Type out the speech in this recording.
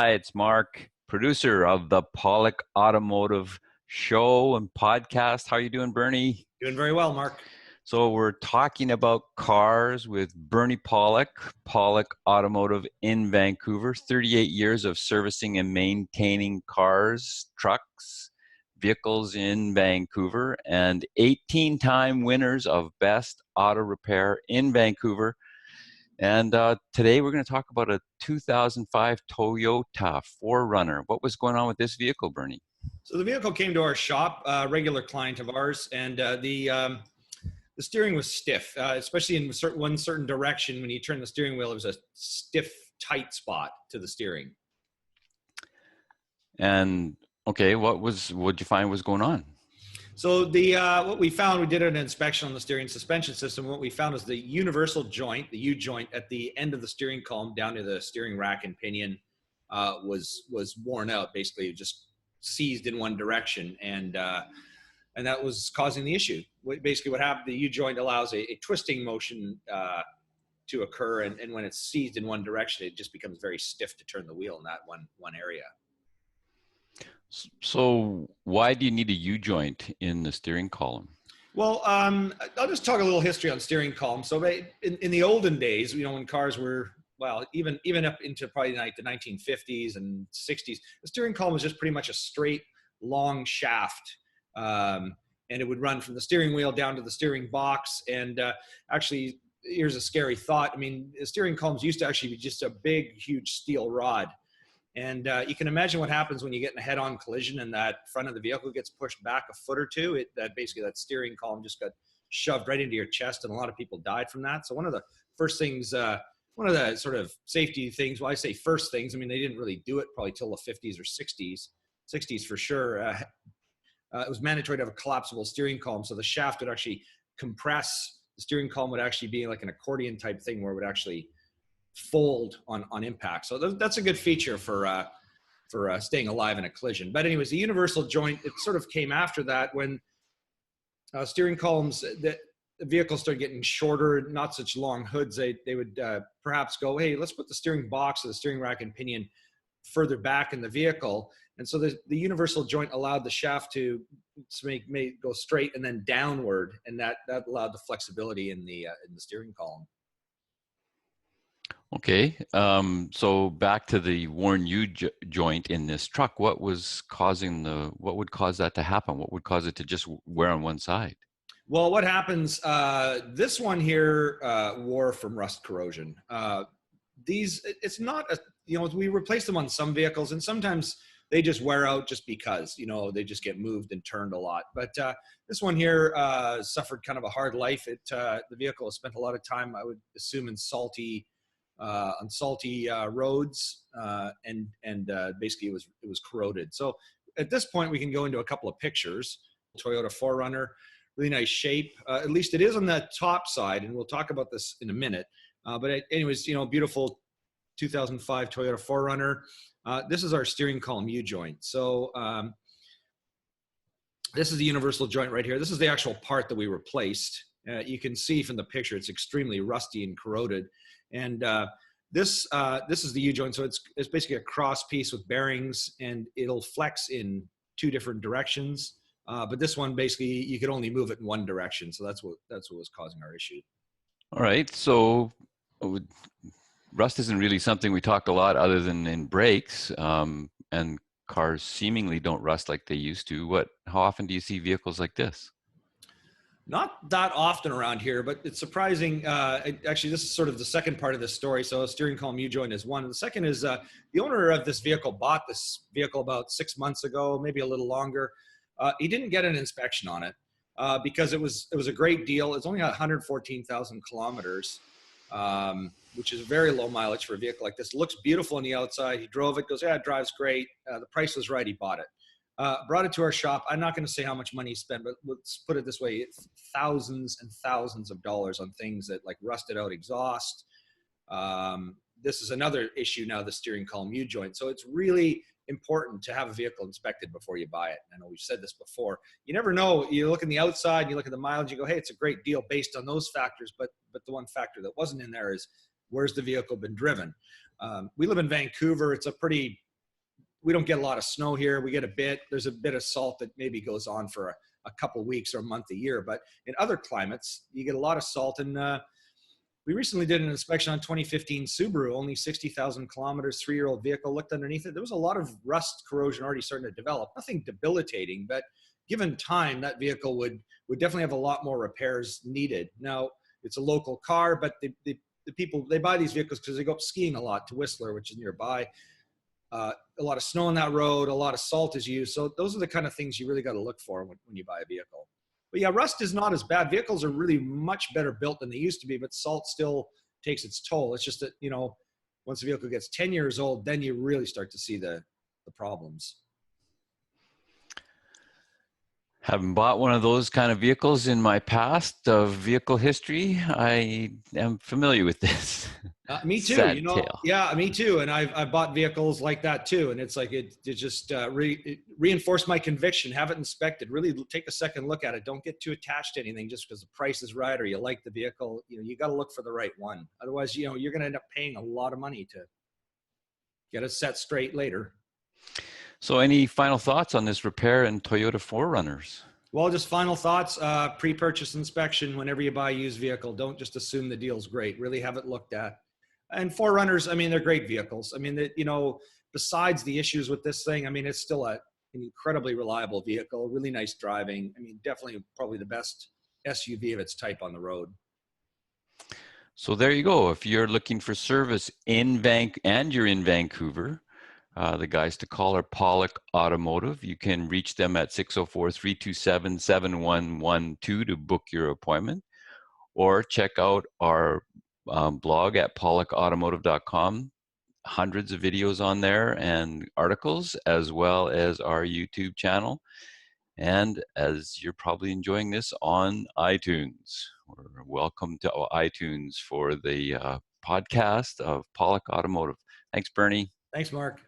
Hi, it's Mark, producer of the Pawlik Automotive show and podcast. How are you doing, Bernie? Doing very well, Mark. So we're talking about cars with Bernie Pawlik, Pawlik Automotive in Vancouver. 38 years of servicing and maintaining cars, trucks, vehicles in Vancouver, and 18-time winners of Best Auto Repair in Vancouver. And today we're going to talk about a 2005 Toyota 4Runner. What was going on with this vehicle, Bernie? So the vehicle came to our shop, a regular client of ours, and the steering was stiff, especially in one certain direction. When you turn the steering wheel, it was a stiff, tight spot to the steering. And okay, what did you find was going on? So what we found, we did an inspection on the steering suspension system. What we found is the universal joint, the U-joint at the end of the steering column down to the steering rack and pinion was worn out. Basically, it just seized in one direction, and that was causing the issue. Basically, what happened, the U-joint allows a twisting motion to occur, and when it's seized in one direction, it just becomes very stiff to turn the wheel in that one area. So why do you need a U-joint in the steering column? Well, I'll just talk a little history on steering column. So in the olden days, when cars were, well, even up into probably like the 1950s and 60s, the steering column was just pretty much a straight, long shaft. And it would run from the steering wheel down to the steering box. And actually, here's a scary thought. I mean, the steering columns used to actually be just a big, huge steel rod. And you can imagine what happens when you get in a head-on collision and that front of the vehicle gets pushed back a foot or two. Basically that steering column just got shoved right into your chest, and a lot of people died from that. So one of the first things, one of the sort of safety things, well, I say first things, I mean, they didn't really do it probably till the 50s or 60s for sure. It was mandatory to have a collapsible steering column, so the shaft would actually compress. The steering column would actually be like an accordion type thing where it would actually fold on impact. So that's a good feature for staying alive in a collision. But anyways, the universal joint, it sort of came after that when steering columns, the vehicles started getting shorter, not such long hoods. They would perhaps go, hey, let's put the steering box or the steering rack and pinion further back in the vehicle. And so the universal joint allowed the shaft to make go straight and then downward, and that allowed the flexibility in the steering column. Okay, so back to the worn U-joint in this truck. What would cause that to happen? What would cause it to just wear on one side? Well, what happens, this one here wore from rust corrosion. It's not we replace them on some vehicles, and sometimes they just wear out just because, they just get moved and turned a lot. But this one here suffered kind of a hard life. The vehicle has spent a lot of time, I would assume, on salty roads, and basically it was corroded. So at this point, we can go into a couple of pictures. Toyota 4Runner, really nice shape. At least it is on the top side, and we'll talk about this in a minute. But anyways, beautiful 2005 Toyota 4Runner. This is our steering column U-joint. So this is the universal joint right here. This is the actual part that we replaced. You can see from the picture, it's extremely rusty and corroded. And this is the U-joint. So it's basically a cross piece with bearings, and it'll flex in two different directions. But this one, basically, you could only move it in one direction. So that's what was causing our issue. All right. So rust isn't really something we talk a lot other than in brakes, and cars seemingly don't rust like they used to. How often do you see vehicles like this? Not that often around here, but it's surprising. Actually, this is sort of the second part of this story. So steering column U-joint is one. And the second is the owner of this vehicle bought this vehicle about 6 months ago, maybe a little longer. He didn't get an inspection on it because it was a great deal. It's only 114,000 kilometers, which is very low mileage for a vehicle like this. It looks beautiful on the outside. He drove it, goes, yeah, it drives great. The price was right. He bought it. Brought it to our shop. I'm not going to say how much money he spent, but let's put it this way. Thousands and thousands of dollars on things that like rusted out exhaust. This is another issue now, the steering column U-joint. So it's really important to have a vehicle inspected before you buy it. I know we've said this before. You never know. You look in the outside, you look at the mileage, you go, hey, it's a great deal based on those factors. But the one factor that wasn't in there is, where's the vehicle been driven? We live in Vancouver. It's a pretty we don't get a lot of snow here. We get a bit. There's a bit of salt that maybe goes on for a couple weeks or a month a year. But in other climates, you get a lot of salt. And we recently did an inspection on 2015 Subaru, only 60,000 kilometers, 3-year-old vehicle. Looked underneath it. There was a lot of rust corrosion already starting to develop. Nothing debilitating, but given time, that vehicle would definitely have a lot more repairs needed. Now, it's a local car, but the people, they buy these vehicles because they go up skiing a lot to Whistler, which is nearby. A lot of snow on that road, a lot of salt is used. So those are the kind of things you really got to look for when you buy a vehicle. But yeah, rust is not as bad. Vehicles are really much better built than they used to be, but salt still takes its toll. It's just that, once a vehicle gets 10 years old, then you really start to see the problems. Having bought one of those kind of vehicles in my past of vehicle history, I am familiar with this. Me too. Sad tale. Yeah, me too. And I've bought vehicles like that too. And it's like it just it reinforced my conviction. Have it inspected. Really take a second look at it. Don't get too attached to anything just because the price is right or you like the vehicle. You got to look for the right one. Otherwise, you're going to end up paying a lot of money to get it set straight later. So any final thoughts on this repair in Toyota 4Runners? Well, just final thoughts, pre-purchase inspection whenever you buy a used vehicle. Don't just assume the deal's great. Really have it looked at. And 4Runners, I mean, they're great vehicles. I mean, besides the issues with this thing, I mean, it's still an incredibly reliable vehicle, really nice driving. I mean, definitely probably the best SUV of its type on the road. So there you go. If you're looking for service and you're in Vancouver, the guys to call are Pawlik Automotive. You can reach them at 604-327-7112 to book your appointment, or check out our blog at pawlikautomotive.com. Hundreds of videos on there and articles, as well as our YouTube channel. And as you're probably enjoying this, on iTunes. Welcome to iTunes for the podcast of Pawlik Automotive. Thanks, Bernie. Thanks, Mark.